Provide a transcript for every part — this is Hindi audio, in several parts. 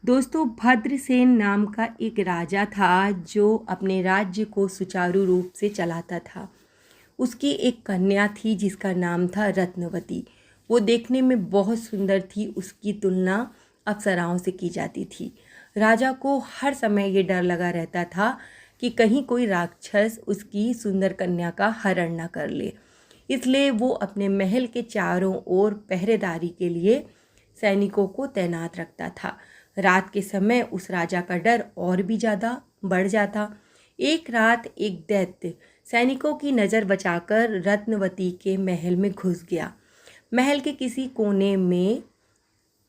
दोस्तों, भद्रसेन नाम का एक राजा था जो अपने राज्य को सुचारू रूप से चलाता था। उसकी एक कन्या थी जिसका नाम था रत्नवती। वो देखने में बहुत सुंदर थी, उसकी तुलना अप्सराओं से की जाती थी। राजा को हर समय ये डर लगा रहता था कि कहीं कोई राक्षस उसकी सुंदर कन्या का हरण न कर ले। इसलिए वो अपने महल के चारों ओर पहरेदारी के लिए सैनिकों को तैनात रखता था। रात के समय उस राजा का डर और भी ज़्यादा बढ़ जाता। एक रात एक दैत्य सैनिकों की नज़र बचाकर रत्नवती के महल में घुस गया। महल के किसी कोने में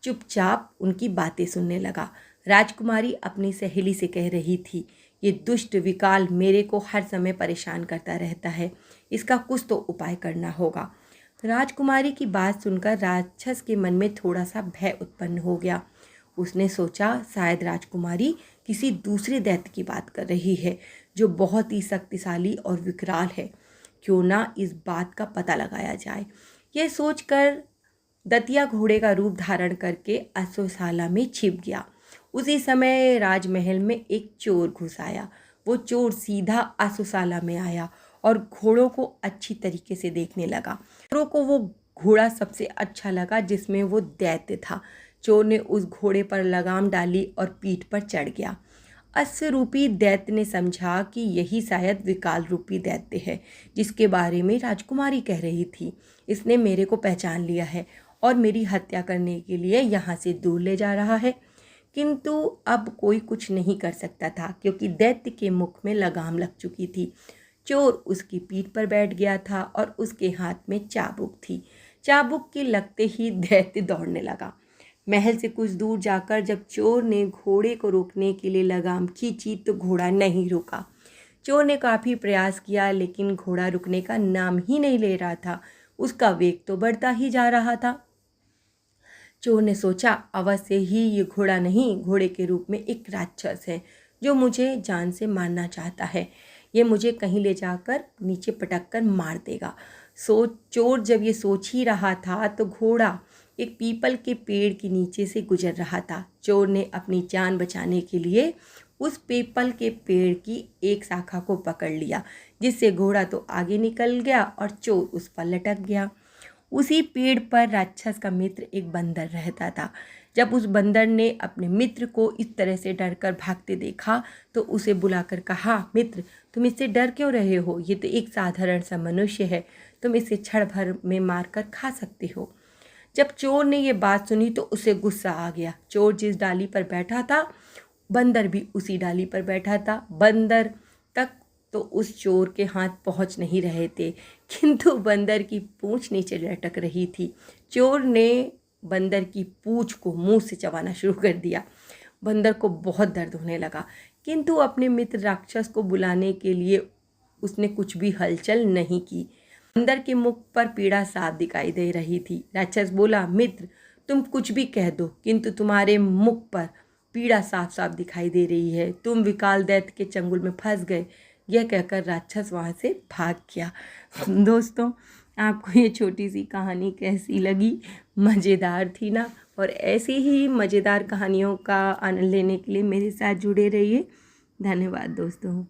चुपचाप उनकी बातें सुनने लगा। राजकुमारी अपनी सहेली से कह रही थी, ये दुष्ट विकाल मेरे को हर समय परेशान करता रहता है, इसका कुछ तो उपाय करना होगा। राजकुमारी की बात सुनकर राक्षस के मन में थोड़ा सा भय उत्पन्न हो गया। उसने सोचा शायद राजकुमारी किसी दूसरे दैत्य की बात कर रही है जो बहुत ही शक्तिशाली और विकराल है। क्यों ना इस बात का पता लगाया जाए। यह सोचकर दतिया घोड़े का रूप धारण करके अश्वशाला में छिप गया। उसी समय राजमहल में एक चोर घुस आया। वो चोर सीधा अश्वशाला में आया और घोड़ों को अच्छी तरीके से देखने लगा। चोरों को वो घोड़ा सबसे अच्छा लगा जिसमें वो दैत्य था। चोर ने उस घोड़े पर लगाम डाली और पीठ पर चढ़ गया। अश्व रूपी दैत्य ने समझा कि यही शायद विकाल रूपी दैत्य है जिसके बारे में राजकुमारी कह रही थी। इसने मेरे को पहचान लिया है और मेरी हत्या करने के लिए यहाँ से दूर ले जा रहा है। किंतु अब कोई कुछ नहीं कर सकता था क्योंकि दैत्य के मुख में लगाम लग चुकी थी। चोर उसकी पीठ पर बैठ गया था और उसके हाथ में चाबुक थी। चाबुक के लगते ही दैत्य दौड़ने लगा। महल से कुछ दूर जाकर जब चोर ने घोड़े को रोकने के लिए लगाम खींची तो घोड़ा नहीं रुका। चोर ने काफ़ी प्रयास किया लेकिन घोड़ा रुकने का नाम ही नहीं ले रहा था। उसका वेग तो बढ़ता ही जा रहा था। चोर ने सोचा अवश्य ही ये घोड़ा नहीं, घोड़े के रूप में एक राक्षस है जो मुझे जान से मारना चाहता है। ये मुझे कहीं ले जाकर नीचे पटक कर मार देगा। चोर जब ये सोच ही रहा था तो घोड़ा एक पीपल के पेड़ के नीचे से गुजर रहा था। चोर ने अपनी जान बचाने के लिए उस पीपल के पेड़ की एक शाखा को पकड़ लिया, जिससे घोड़ा तो आगे निकल गया और चोर उस पर लटक गया। उसी पेड़ पर राक्षस का मित्र एक बंदर रहता था। जब उस बंदर ने अपने मित्र को इस तरह से डरकर भागते देखा तो उसे बुलाकर कहा, मित्र तुम इससे डर क्यों रहे हो? ये तो एक साधारण सा मनुष्य है, तुम इसे क्षण भर में मारकर खा सकते हो। जब चोर ने ये बात सुनी तो उसे गुस्सा आ गया। चोर जिस डाली पर बैठा था बंदर भी उसी डाली पर बैठा था। बंदर तक तो उस चोर के हाथ पहुंच नहीं रहे थे, किंतु बंदर की पूंछ नीचे लटक रही थी। चोर ने बंदर की पूंछ को मुंह से चबाना शुरू कर दिया। बंदर को बहुत दर्द होने लगा, किंतु अपने मित्र राक्षस को बुलाने के लिए उसने कुछ भी हलचल नहीं की। बंदर के मुख पर पीड़ा साफ दिखाई दे रही थी। राक्षस बोला, मित्र तुम कुछ भी कह दो किंतु तुम्हारे मुख पर पीड़ा साफ साफ दिखाई दे रही है। तुम विकाल दैत्य के चंगुल में फंस गए। यह कहकर राक्षस वहाँ से भाग गया। दोस्तों, आपको ये छोटी सी कहानी कैसी लगी? मज़ेदार थी ना? और ऐसी ही मज़ेदार कहानियों का आनंद लेने के लिए मेरे साथ जुड़े रहिए। धन्यवाद दोस्तों।